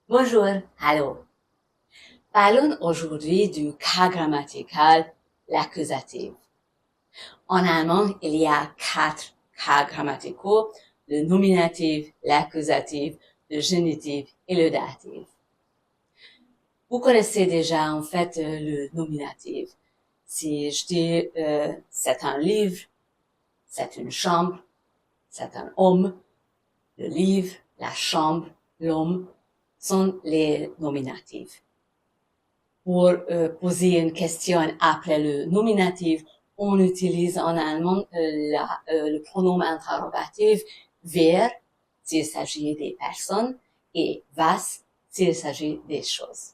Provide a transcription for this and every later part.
Bonjour, allô. Parlons aujourd'hui du cas grammatical, l'accusatif. En allemand, il y a 4 cas grammaticaux, le nominatif, l'accusatif, le génitif et le datif. Vous connaissez déjà en fait le nominatif. Si je dis c'est un livre, c'est une chambre, c'est un homme, le livre, la chambre, l'homme sont les nominatifs. Pour poser une question après le nominatif, on utilise en allemand le pronom interrogatif wer s'il s'agit des personnes et was s'il s'agit des choses.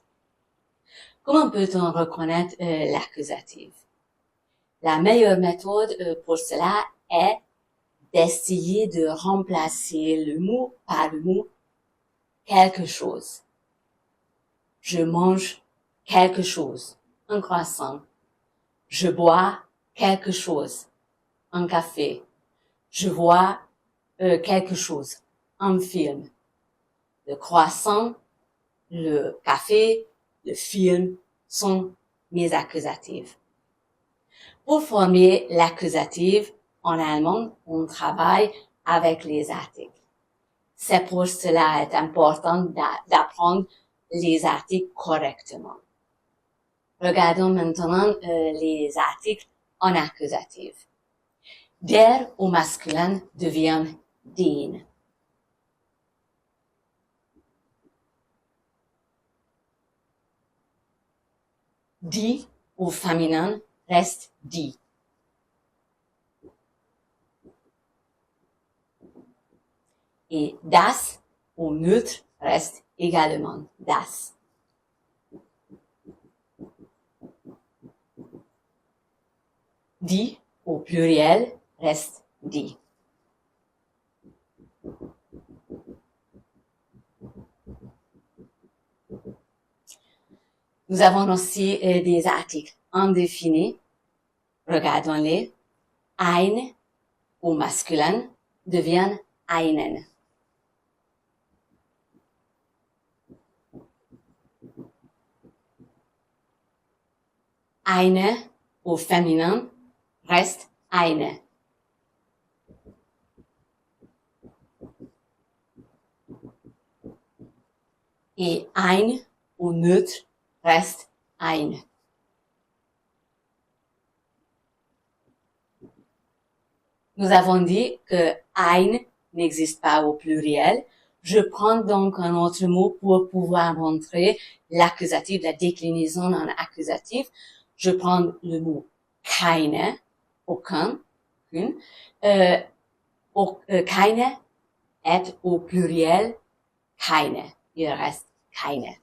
Comment peut-on reconnaître l'accusatif? La meilleure méthode pour cela est d'essayer de remplacer le mot par le mot quelque chose. Je mange quelque chose, un croissant. Je bois quelque chose, un café. Je vois quelque chose, un film. Le croissant, le café, le film sont mes accusatifs. Pour former l'accusatif, en allemand, on travaille avec les articles. C'est pour cela est important d'apprendre les articles correctement. Regardons maintenant les articles en accusatif. Der au masculin devient den. Die au féminin reste die. Et das au neutre reste également das. Die au pluriel reste die. Nous avons aussi des articles indéfinis. Regardons-les. Ein au masculin devient einen. Eine au féminin reste eine. Et ein au neutre reste ein. Nous avons dit que ein n'existe pas au pluriel. Je prends donc un autre mot pour pouvoir montrer l'accusatif, la déclinaison en accusatif. Je prends le mot keine, aucun, une. Keine est au pluriel keine. Il reste keine.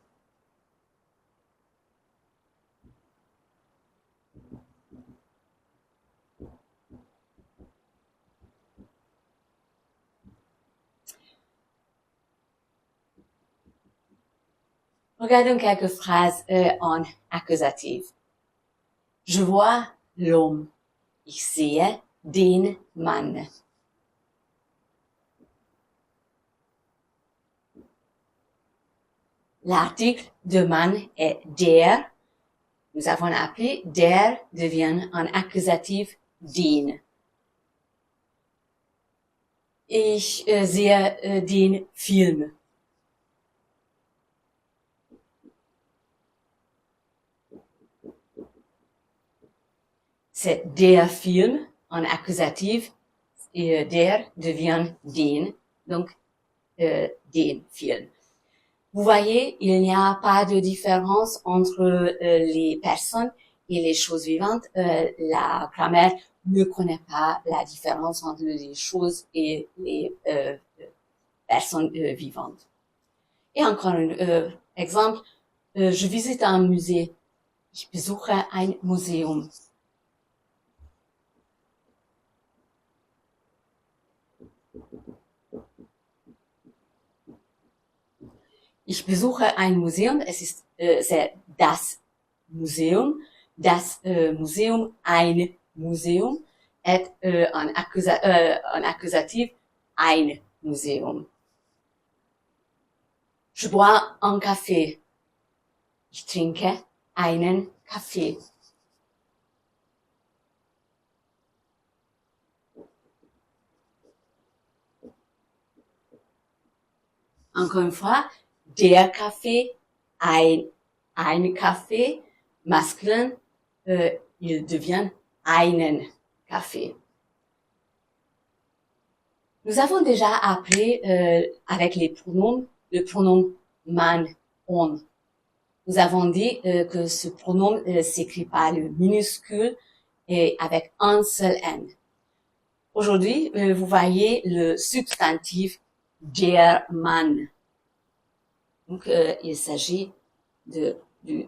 Regardons quelques phrases en accusatif. Je vois l'homme. Ich sehe den Mann. L'article de Mann est der. Nous avons appris der devient un accusatif den. Ich sehe den Film. C'est der Film en accusatif et der devient den, donc den Film. Vous voyez, il n'y a pas de différence entre les personnes et les choses vivantes. La grammaire ne connaît pas la différence entre les choses et les personnes vivantes. Et encore un exemple, je visite un musée. Ich besuche ein Museum. Ich besuche ein Museum. C'est das Museum. Das Museum, ein Museum, est un accusatif, ein Museum. Je bois un café. Ich trinke einen Kaffee. Encore une fois, der Kaffee, ein Kaffee, masculin, il devient einen Kaffee. Nous avons déjà appris avec les pronoms, le pronom man, on. Nous avons dit que ce pronom s'écrit par le minuscule et avec un seul N. Aujourd'hui, vous voyez le substantif der Mann. Donc, il s'agit du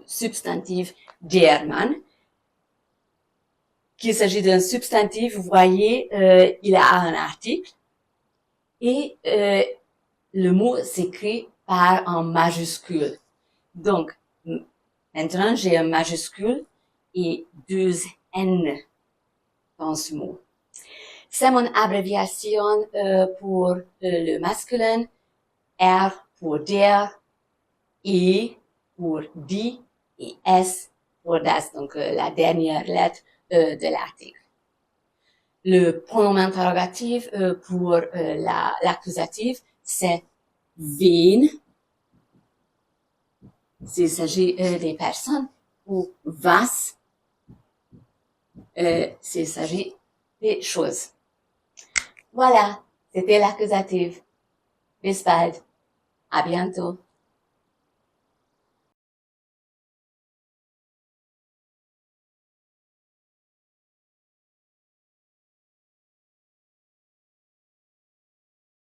substantif der Mann. Qu'il s'agit d'un substantif, vous voyez, il a un article et le mot s'écrit par un majuscule. Donc, maintenant, j'ai un majuscule et deux N dans ce mot. C'est mon abréviation pour le masculin, R pour der, E pour die et S pour das, donc la dernière lettre de l'article. Le pronom interrogatif pour l'accusatif, c'est wen, s'il s'agit des personnes, ou was, s'il s'agit des choses. Voilà, c'était l'accusatif. Bis bald. À bientôt.